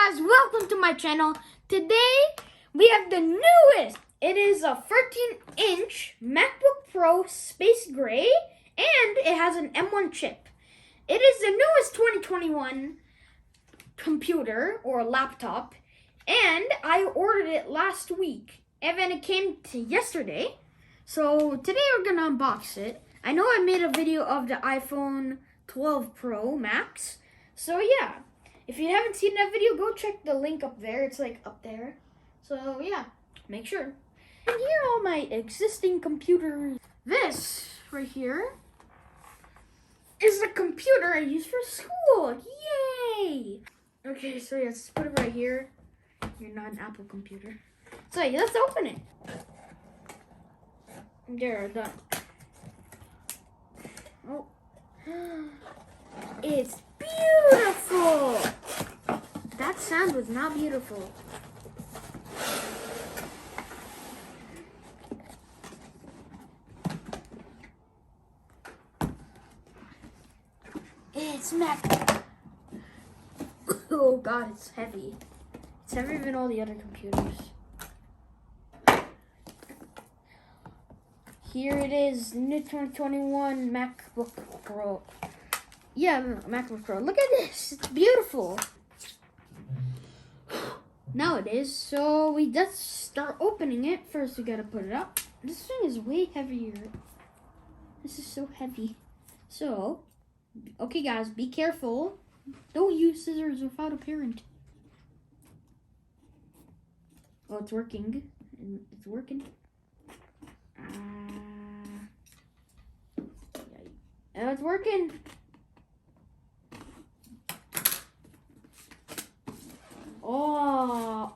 guys, welcome to my channel. Today we have the newest. It is a 13-inch MacBook Pro Space Gray and it has an M1 chip. It is the newest 2021 computer or laptop and I ordered it last week and then it came to yesterday. So today we're gonna unbox it. I know I made a video of the iPhone 12 Pro Max. So yeah. If you haven't seen that video, go check the link up there. It's like up there. So yeah, make sure. And here are all my existing computers. This right here is the computer I use for school. Yay! Okay, so yeah, let's put it right here. You're not an Apple computer. So yeah, let's open it. There, done. Oh. It's beautiful! That sound was not beautiful. It's Macbook. Oh god, it's heavy. It's heavier than all the other computers. Here it is, new 2021 MacBook Pro. Yeah, MacBook Pro. Look at this. It's beautiful. Now it is. So we just start opening it. First, we gotta put it up. This thing is way heavier. This is so heavy. So, okay, guys, be careful. Don't use scissors without a parent. Oh, it's working. It's working. Oh, it's working. Oh.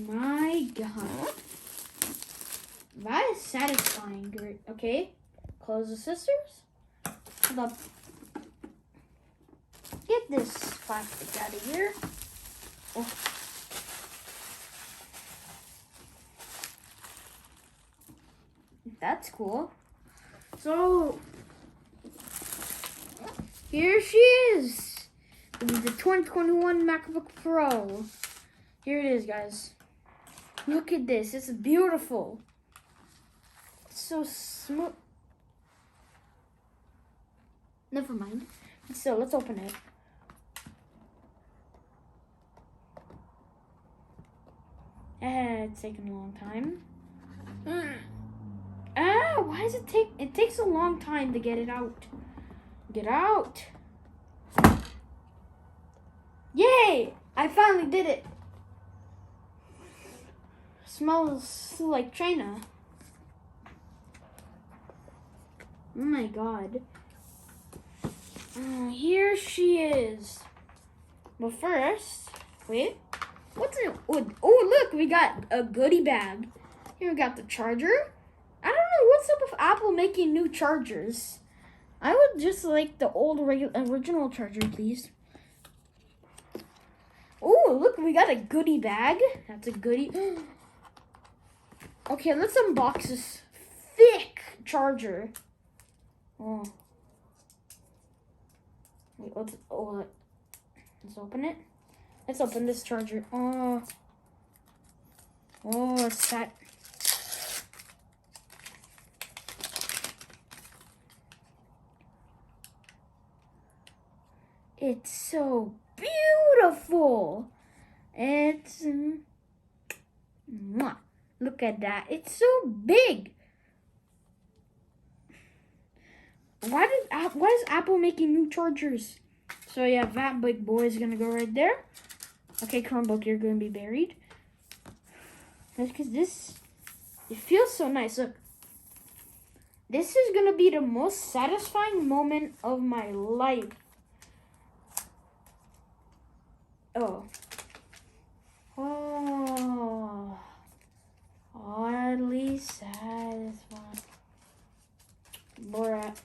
My God. That is satisfying. Great. Okay. Close the scissors. Hold up. Get this plastic out of here. Oh. That's cool. So, here she is. The 2021 MacBook Pro. Here it is, guys. Look at this. It's beautiful. It's so smooth. Never mind. So, let's open it. It's taking a long time. Why does it take? It takes a long time to get it out. Get out. Yay! I finally did it. Smells like China. Oh my God. Here she is. But first, wait. What's in it? Oh, look, we got a goodie bag. Here we got the charger. I don't know what's up with Apple making new chargers. I would just like the old original charger, please. Oh, look, we got a goodie bag. That's a goodie. Okay, let's unbox this thick charger. Oh. Wait, let's open it. Let's open this charger. Oh, it's that. It's so beautiful. It's look at that. It's so big. Why is Apple making new chargers? So yeah, that big boy is gonna go right there. Okay, Chromebook, you're gonna be buried. That's because it feels so nice. Look. This is gonna be the most satisfying moment of my life. Oddly satisfying. Borat.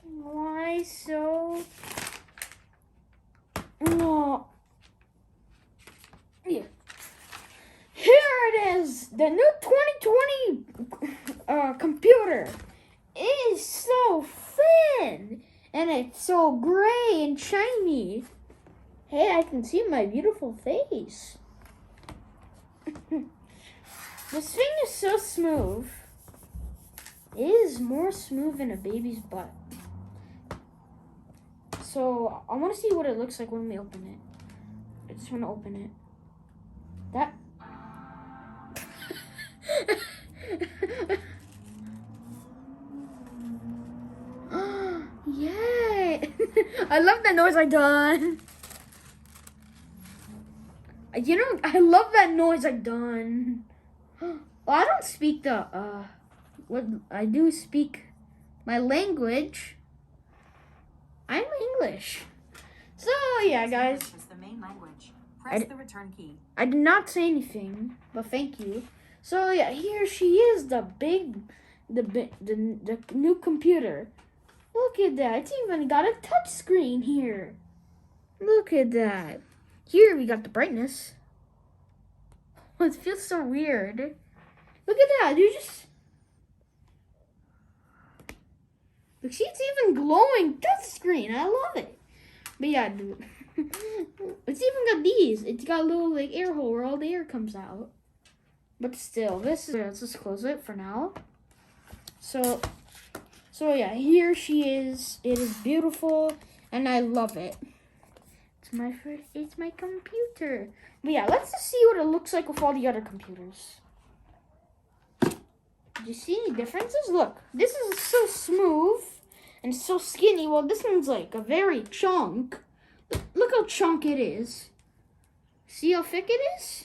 Why so? No. Yeah. Here it is, the new 2020 computer. It is so thin and it's so gray and shiny. Hey, I can see my beautiful face. This thing is so smooth. It is more smooth than a baby's butt. So I want to see what it looks like when we open it. I just want to open it. That. Yay! I love that noise I done. You know, I love that noise I done. Well, I don't speak the what I do speak my language. I'm English. So yeah, guys. English is the main language. Press the return key. I did not say anything, but thank you. So yeah, here she is, the new computer. Look at that. It's even got a touch screen here. Look at that. Here we got the brightness. It feels so weird. Look at that. You just look. See, it's even glowing touch screen. I love it. But yeah, dude. It's even got these. It's got a little like air hole where all the air comes out. But still, this is. Let's just close it for now. So yeah, here she is. It is beautiful, and I love it. It's my computer. But yeah, let's just see what it looks like with all the other computers. Do you see any differences? Look, this is so smooth and so skinny. Well, this one's like a very chunk. Look how chunk it is. See how thick it is?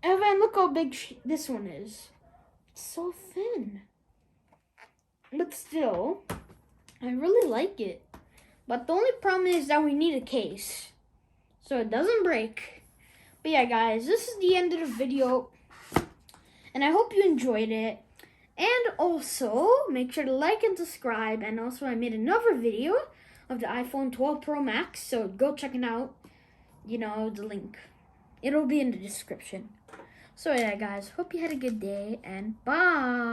And then look how big this one is. It's so thin. But still, I really like it. But the only problem is that we need a case so it doesn't break. But yeah, guys, this is the end of the video. And I hope you enjoyed it. And also, make sure to like and subscribe. And also, I made another video of the iPhone 12 Pro Max. So go check it out. You know, the link. It'll be in the description. So yeah, guys, hope you had a good day. And bye.